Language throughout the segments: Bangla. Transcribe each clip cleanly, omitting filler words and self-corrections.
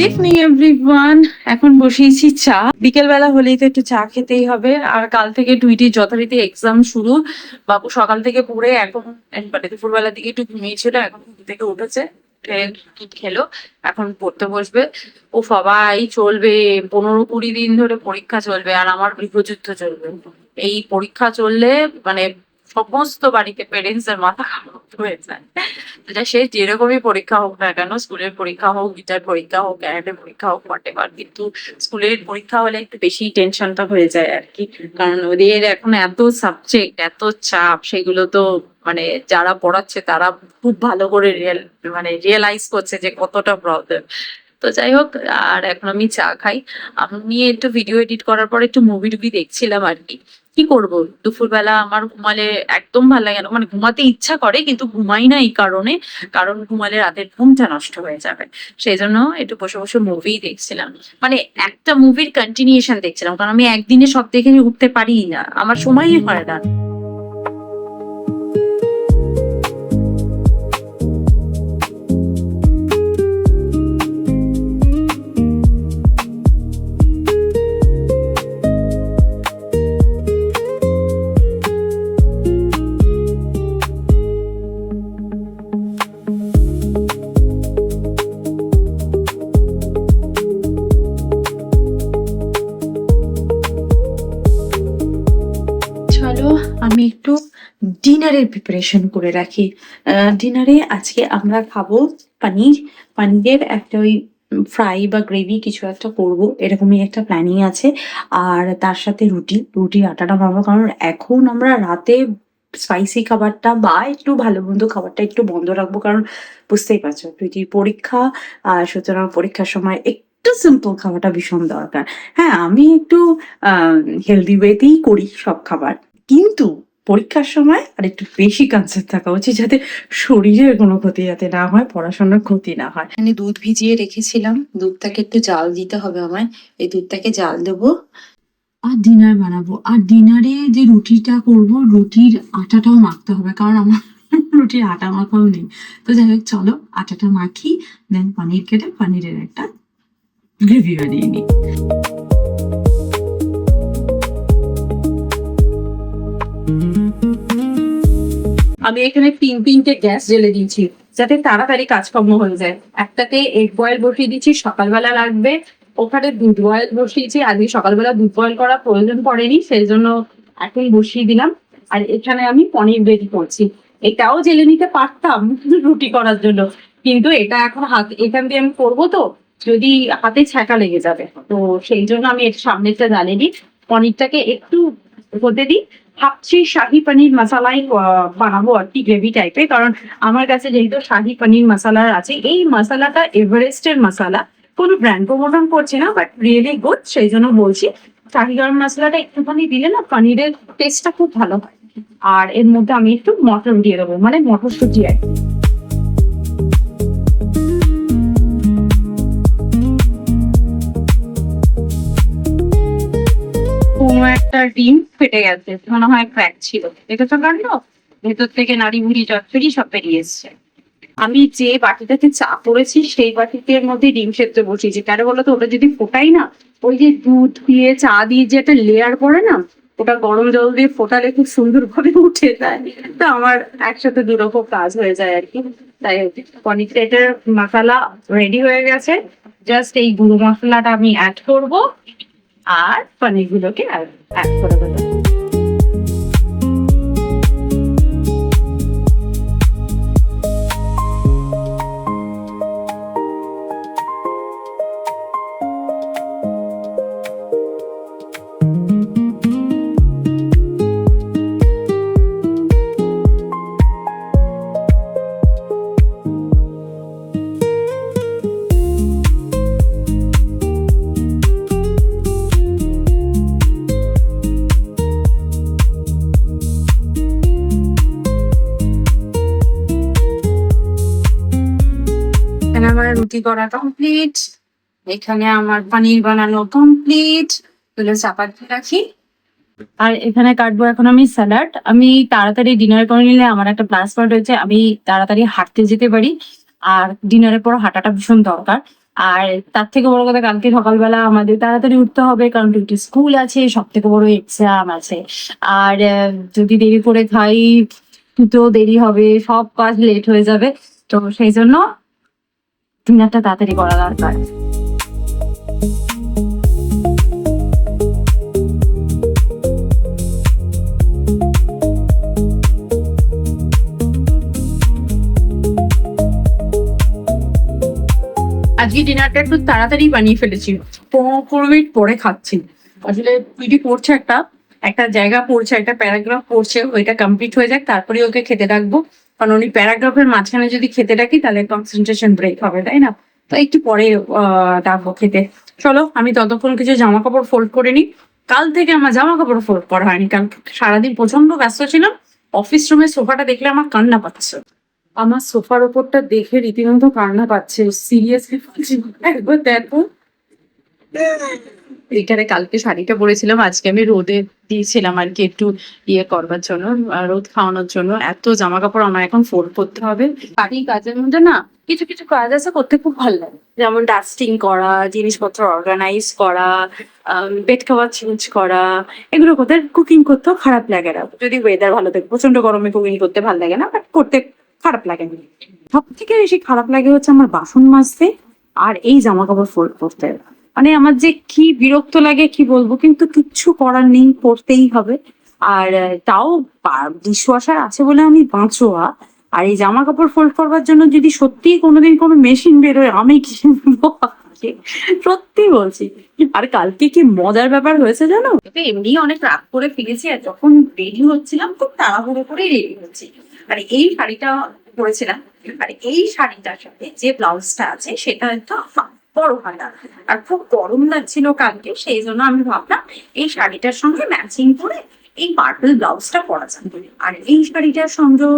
Evening everyone. এখন বসিয়েছি চা। বিকেল বেলা হলেই তো একটু চা খেতেই হবে। আর কাল থেকে টুইটির যথারীতি এক্সাম শুরু। বাবু সকাল থেকে পড়ে এখন মানে দুপুরবেলার দিকে একটু ঘুমিয়েছিল, এখন ঘুম থেকে উঠেছে, উঠে দুধ খেলো, এখন পড়তে বসবে। ও সবাই চলবে, 15-20 দিন ধরে পরীক্ষা চলবে আর আমার গৃহযুদ্ধ চলবে। এই পরীক্ষা চললে মানে সমস্ত বাড়িতে পেরেন্টস এর মাথা খারাপ হয়ে যায়। এটা সে যেরকমই পরীক্ষা হোক না কেন, স্কুলের পরীক্ষা হোক, গিটার পরীক্ষা হোক, ক্যারাটের পরীক্ষা হোক, হোয়াটএভার, কিন্তু স্কুলের পরীক্ষা হলে একটু বেশি টেনশনটা হয়ে যায় আর কি। কারণ ওদের এখন এত সাবজেক্ট, এত চাপ, সেগুলো তো মানে যারা পড়াচ্ছে তারা খুব ভালো করে রিয়েলাইজ করছে যে কতটা প্রবলেম। তো যাই হোক, আর এখন আমি চা খাই। আমি একটু ভিডিও এডিট করার পর একটু মুভি টুভি দেখছিলাম আর কি। কি করব, দুপুরবেলা আমার ঘুমালে একদম ভালো লাগে না, মানে ঘুমাতে ইচ্ছা করে কিন্তু ঘুমাই না এই কারণে, কারণ ঘুমালে রাতের ঘুমটা নষ্ট হয়ে যাবে। সেই জন্য একটু বসে বসে মুভি দেখছিলাম, মানে একটা মুভির কন্টিনিউশন দেখছিলাম, কারণ আমি একদিনে সব দেখে উঠতে পারি না, আমার সময়ই হয় না। চলো আমি একটু ডিনারের প্রিপারেশন করে রাখি। ডিনারে আজকে আমরা খাবো পানির। পানিরের একটা ওই ফ্রাই বা গ্রেভি কিছু একটা করব, এরকমই একটা প্ল্যানিং আছে। আর তার সাথে রুটির আটাটা মারবো, কারণ এখন আমরা রাতে স্পাইসি খাবারটা বা একটু ভালো মন্দ খাবারটা একটু বন্ধ রাখবো, কারণ বুঝতেই পারছো রুটির পরীক্ষা। সুতরাং পরীক্ষার সময় একটু সিম্পল খাওয়াটা ভীষণ দরকার। হ্যাঁ, আমি একটু হেলদি ওয়েতেই করি সব খাবার, কিন্তু পরীক্ষার সময় আর একটু বেশি কনসেপ্ট থাকা উচিত, যাতে শরীরের কোনো ক্ষতি যাতে না হয়, পড়াশোনার ক্ষতি না হয়। আমি দুধ ভিজিয়ে রেখেছিলাম, দুধটাকে একটু জাল দিতে হবে আমায়। এই দুধটাকে জাল দেবো আর ডিনার বানাবো। আর ডিনারে যে রুটিটা করব, রুটির আটাটাও মাখতে হবে, কারণ আমার রুটির আটা মাখাও নেই। তো যাই হোক, চলো আটাটা মাখি, দেন পনির কেটে পনিরের একটা গ্রেভি বানিয়ে নিই। আমি এখানে তিনটে গ্যাস জ্বেলে দিয়েছি, যাতে তাড়াতাড়ি কাজকর্ম হয়ে যায়। একটাতে এগ বয়েল বসিয়ে দিচ্ছি, সকালবেলা লাগবে। ওখানে দুধ বয়েল বসিয়েছি, আজকে সকালবেলা দুধ বয়েল করার প্রয়োজন পড়েনি, সেই জন্য এখন বসিয়ে দিলাম। আর এখানে আমি পনির রেডি করছি। এটাও জেলে নিতে পারতাম রুটি করার জন্য, কিন্তু এটা এখন এখান দিয়ে আমি করবো, তো যদি হাতে ছ্যাঁকা লেগে যাবে, তো সেই জন্য আমি এর সামনেটা জ্বালিয়ে দিই। পনিরটাকে একটু হতে দিই। ভাবছি শাহি পনির মশালাই বানাবো আর কি, গ্রেভি টাইপের। কারণ আমার কাছে যেহেতু শাহি পনির মশালা আছে, এই মশালাটা এভারেস্টের মশালা, কোনো ব্র্যান্ড প্রমোশন করছি না, বাট রিয়েলি গুড, সেই জন্য বলছি। শাহি গরম মশলাটা একটুখানি দিলে না পনিরের টেস্টটা খুব ভালো হয়। আর এর মধ্যে আমি একটু মটন দিয়ে দেবো, মানে মটরশুঁটি আর কি। কোনো একটা ডিম ফেটে গেছে, মনে হয় ক্র্যাক ছিল, দেখেছো কাণ্ড, ভেতর থেকে নাড়ি ভুড়ি চচ্চড়ি সব বেরিয়ে এসছে। আমি যে বাটিটাতে চা করেছি সেই বাটিটার মধ্যে ডিম সেদ্ধ বসিয়েছি, কেন বলতো, ওটা যদি ফোটাই না, ওই যে দুধ দিয়ে চা দিয়ে যে একটা লেয়ার পড়ে না, ওটা গরম জল দিয়ে ফোটালে খুব সুন্দর ভাবে উঠে যায়। তো আমার একসাথে দুরকম কাজ হয়ে যায় আর কি। তাই পনির সেটের মশলা রেডি হয়ে গেছে, জাস্ট এই গুঁড়ো মশলাটা আমি অ্যাড করব আর পনির গুলোকে অ্যাড করে দেবো। আমার রুটি করা কমপ্লিট, এখানে আমার পনির বানানো কমপ্লিট, এগুলো চাপাতি রাখি। আর এখানে কাটবো এখন আমি স্যালাড। আমি তাড়াতাড়ি ডিনার করে নিলে আমার একটা প্লাস পয়েন্ট হয়েছে, আমি তাড়াতাড়ি হাঁটতে যেতে পারি, আর ডিনারের পর হাঁটাটা ভীষণ দরকার। আর তার থেকে বড় কথা, কালকে সকালবেলা আমাদের তাড়াতাড়ি উঠতে হবে, কারণ দুটো স্কুল আছে, সব থেকে বড় এক্সাম আছে। আর যদি দেরি করে খাই তো দেরি হবে, সব কাজ লেট হয়ে যাবে। তো সেই জন্য ডিনারটা তাড়াতাড়ি করা দরকার। আজকে ডিনারটা একটু তাড়াতাড়ি বানিয়ে ফেলেছি, 15 মিনিট পরে খাচ্ছি। আসলে পিটি পড়ছে, একটা একটা জায়গা পড়ছে, একটা প্যারাগ্রাফ পড়ছে, ওইটা কমপ্লিট হয়ে যাক তারপরে ওকে খেতে ডাকবো। কারণ উনি প্যারাগ্রাফের মাঝখানে যদি খেতে ডাকি তাহলে কনসেন্ট্রেশন ব্রেক হবে, তাই না? তো একটু পরে ডাকবো খেতে। চলো আমি ততক্ষণ কিছু জামা কাপড় ফোল্ড করে নিই। কাল থেকে আমার জামা কাপড় ফোল্ড করা হয়নি, কারণ সারাদিন প্রচন্ড ব্যস্ত ছিলাম। অফিস রুমের সোফাটা দেখলে আমার কান্না পাচ্ছে। আমার সোফার ওপরটা দেখে রীতিমতো কান্না পাচ্ছে, সিরিয়াসলি বলছি। একবার দেখো, এখানে কালকে শাড়িটা পরেছিলাম, আজকে আমি রোদে দিয়েছিলাম আর কি, একটু ইয়ে করবার জন্য, রোদ খাওয়ানোর জন্য। এত জামা কাপড় আমার এখন ফোল্ড করতে হবে। বাড়ির কাজের মধ্যে না কিছু কিছু কাজ আছে করতে খুব ভালো লাগে, যেমন ডাস্টিং করা, জিনিসপত্র অর্গানাইজ করা, বেড কভার চেঞ্জ করা, এগুলো করতে। কুকিং করতেও খারাপ লাগে না, যদি ওয়েদার ভালো থাকে। প্রচন্ড গরমে কুকিং করতে ভালো লাগে না, বাট করতে খারাপ লাগে না। সব থেকে বেশি খারাপ লাগে হচ্ছে আমার বাসন মাজতে আর এই জামা কাপড় ফোল্ড করতে। মানে আমার যে কি বিরক্ত লাগে কি বলবো, কিন্তু কিচ্ছু করার নেই, করতেই হবে। আর তাও ডিশওয়াশার আছে বলে আমি বাঁচোয়া। আর এই জামা কাপড় ফোল্ড করবার জন্য যদি সত্যি কোনোদিন কোনো মেশিন বেরোয়, আমি কিনবো আজকে। সত্যি বলছি। আর কালকে কি মজার ব্যাপার হয়েছে জানো, তো এমনি অনেক রাত করে ফিরেছি, আর যখন রেডি হচ্ছিলাম খুব তাড়াহুড়ো করেই রেডি হচ্ছি। আর এই শাড়িটা পরেছিলাম, আর এই শাড়িটার সাথে যে ব্লাউজটা আছে সেটা একটা বড় হাতা। আর খুব গরম লাগছিল কালকে, সেই জন্য আমি ভাবলাম এই শাড়িটার সঙ্গে ম্যাচিং করে এই পার্পল ব্লাউজটা পরা যাবে। আর এই শাড়িটার সঙ্গে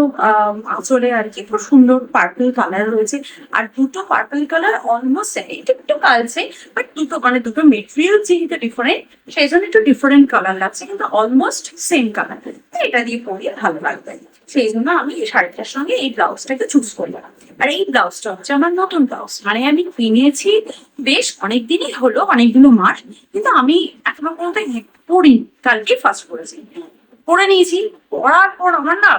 আঁচলে আর কি খুব সুন্দর পার্পল কালার রয়েছে। আর দুটো পার্পল কালার অলমোস্ট একটু একটু কালছে, বাট দুটো মানে দুটো মেটেরিয়াল যেহেতু ডিফারেন্ট, সেই জন্য একটু ডিফারেন্ট কালার লাগছে, কিন্তু অলমোস্ট সেম কালার। এটা দিয়ে পরিয়ে ভালো লাগবে, সেই জন্য আমি এই শাড়িটার সঙ্গে এই ব্লাউজটাকে চুজ করলাম। আর এই ব্লাউজটা হচ্ছে আমার নতুন ব্লাউজ, মানে আমি কিনেছি বেশ অনেকদিনই হলো, অনেকগুলো মাস, কিন্তু আমি এখনো পর্যন্ত পরিনি। কালকে ফার্স্ট পরেছি, পরে নিয়েছি। পরার পর আমার না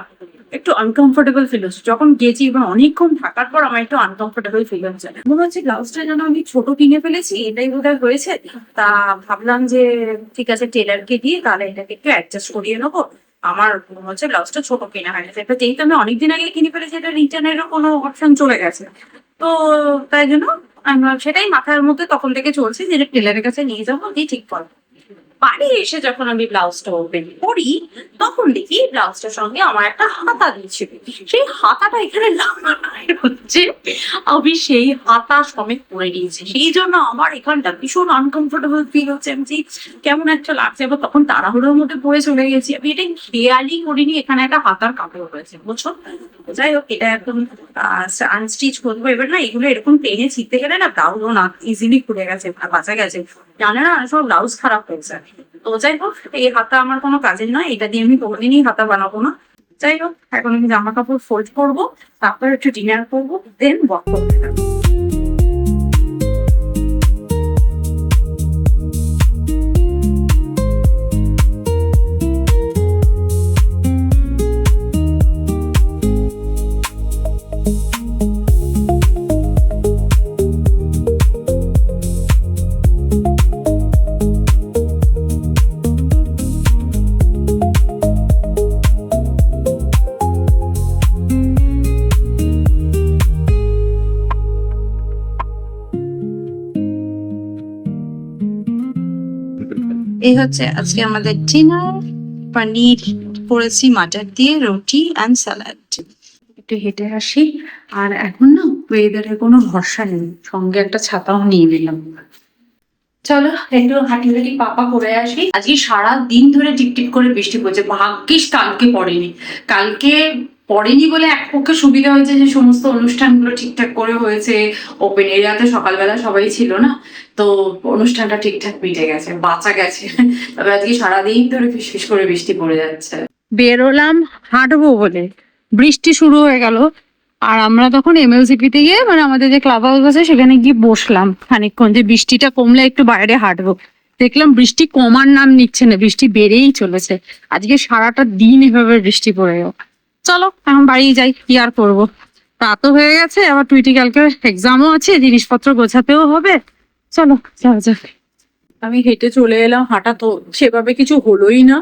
একটু আনকমফোর্টেবল ফিল হচ্ছে। যখন গেছি এবং অনেকক্ষণ থাকার পর আমার একটু আনকমফোর্টেবল ফিল হচ্ছে, মনে হচ্ছে ব্লাউজটা যেন আমি ছোট কিনে ফেলেছি, এটাই বোধহয় হয়েছে। তা ভাবলাম যে ঠিক আছে, টেলারকে দিয়ে তাহলে এটাকে একটু অ্যাডজাস্ট করিয়ে নেবো। আমার মনে হচ্ছে ব্লাউজটা ছোট কেনা হয়নি, এটা যেহেতু আমি অনেকদিন আগে কিনে ফেলেছি, এটা রিটার্নেরও কোনো অপশন চলে গেছে। তো তাই জন্য সেটাই মাথার মধ্যে তখন থেকে চলছে যে টেলারের কাছে নিয়ে যাবো, দিয়ে ঠিক করবো। বাড়ি এসে যখন আমি ব্লাউজটা ওপেন করি, তখন দেখি ব্লাউজটার সঙ্গে আমার একটা হাতা দিয়েছিল। সেই হাতাটা এখানে লাগানো হচ্ছে, আমি সেই হাতা সমেত পরে নিয়েছি। সেই জন্য আমার এখানটা ভীষণ আনকমফোর্টেবল ফিল হচ্ছে। আমি যে কেমন একটা লাগছে, এবার তখন তাড়াহুড়োর মধ্যে পরে চলে গেছি। আমি এটা খেয়ালই করিনি এখানে একটা হাতার কাপড় রয়েছে, বুঝছো? যাই হোক, এটা একদম আনস্টিচ করবো এবার। না এগুলো এরকম টেনে ছিঁড়তে গেলে না ব্লাউজও না ইজিলি খুলে গেছে, বাঁচা গেছে। জানে না সব ব্লাউজ খারাপ হয়েছে। তো যাই হোক, এই হাতা আমার কোনো কাজের নয়, এটা দিয়ে আমি কোনোদিনই হাতা বানাবো না। যাই হোক, এখন আমি জামা কাপড় ফোল্ড করবো, তারপর একটু ডিনার করবো, দেন ওয়াক করতে যাবো। এই হচ্ছে আজকে আমাদের ডিনার। পনির করেছি মাটার দিয়ে, রুটি অ্যান্ড স্যালাড। একটু হেঁটে আসি। আর এখন না ওয়েদারের কোনো ভরসা নেই, সঙ্গে একটা ছাতাও নিয়ে নিলাম। চলো একটু হাঁটি হাঁটি পাপা করে আসি। আজকে সারা দিন ধরে টিপটিপ করে বৃষ্টি পড়ছে, ভাগ্যিস কালকে পড়েনি। কালকে পড়েনি বলে এক পক্ষে সুবিধা হয়েছে যে সমস্ত অনুষ্ঠানগুলো ঠিকঠাক করে হয়েছে। ওপেন এরিয়াতে সকালবেলা সবাই ছিল না, তো অনুষ্ঠানটা ঠিকঠাক মিটে গেছে, বাঁচা গেছে। তবে আজকে সারাদিন ধরে ফিসফিস করে বৃষ্টি পড়ে যাচ্ছে। বেরোলাম হাঁটবো বলে, বৃষ্টি শুরু হয়ে গেল। আর আমরা তখন এমএলসিপি তে গিয়ে মানে আমাদের যে ক্লাব হাউস আছে সেখানে গিয়ে বসলাম খানিকক্ষণ, যে বৃষ্টিটা কমলে একটু বাইরে হাঁটবো। দেখলাম বৃষ্টি কমার নাম নিচ্ছে না, বৃষ্টি বেড়েই চলেছে। আজকে সারাটা দিন এভাবে বৃষ্টি পড়ে গেল। চলো এখন বাড়ি যাই, কি আর করবো, রাতও হয়ে গেছে, আবার টুইটি কালকে এক্সামও আছে, জিনিসপত্র গোছাতেও হবে। চলো যাওয়া যাক। আমি হেঁটে চলে এলাম, হাঁটা তো সেভাবে কিছু হলোই না।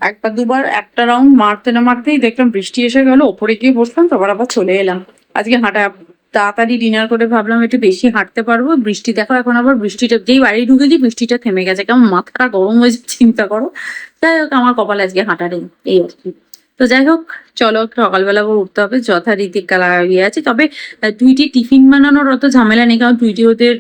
একবার দুবার একটা রাউন্ড মারতে না মারতেই দেখলাম বৃষ্টি এসে গেল, ওপরে গিয়ে বসলাম, তারপর আবার চলে এলাম। আজকে হাঁটা তাড়াতাড়ি ডিনার করে ভাবলাম একটু বেশি হাঁটতে পারবো। বৃষ্টি দেখো এখন আবার বৃষ্টিটা যেই বাড়ি ঢুকেছি বৃষ্টিটা থেমে গেছে, কেমন মাথাটা গরম হয়েছে চিন্তা করো। যাই হোক আমার কপালে আজকে হাঁটা নেই, এই আর কি। তো যাই হোক চলো, সকালবেলা করে উঠতে হবে, যথারীতি ইয়ে আছে। তবে টুইটি টিফিন বানানোর অত ঝামেলা নেই, কারণ টুইটি ওদের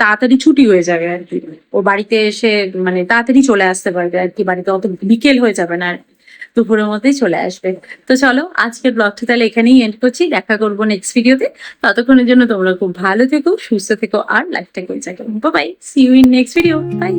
তাড়াতাড়ি ছুটি হয়ে যাবে আর কি। ওর বাড়িতে এসে মানে তাড়াতাড়ি চলে আসতে পারবে আর কি, বাড়িতে অত বিকেল হয়ে যাবে না আর কি। দুপুরের মধ্যেই চলে আসবে। তো চলো আজকের ব্লগটা তাহলে এখানেই এন্ড করছি, দেখা করবো নেক্সট ভিডিওতে। ততক্ষণের জন্য তোমরা খুব ভালো থেকো, সুস্থ থেকো, আর লাইফটাকে এনজয় করো। Bye, see you in next video, by.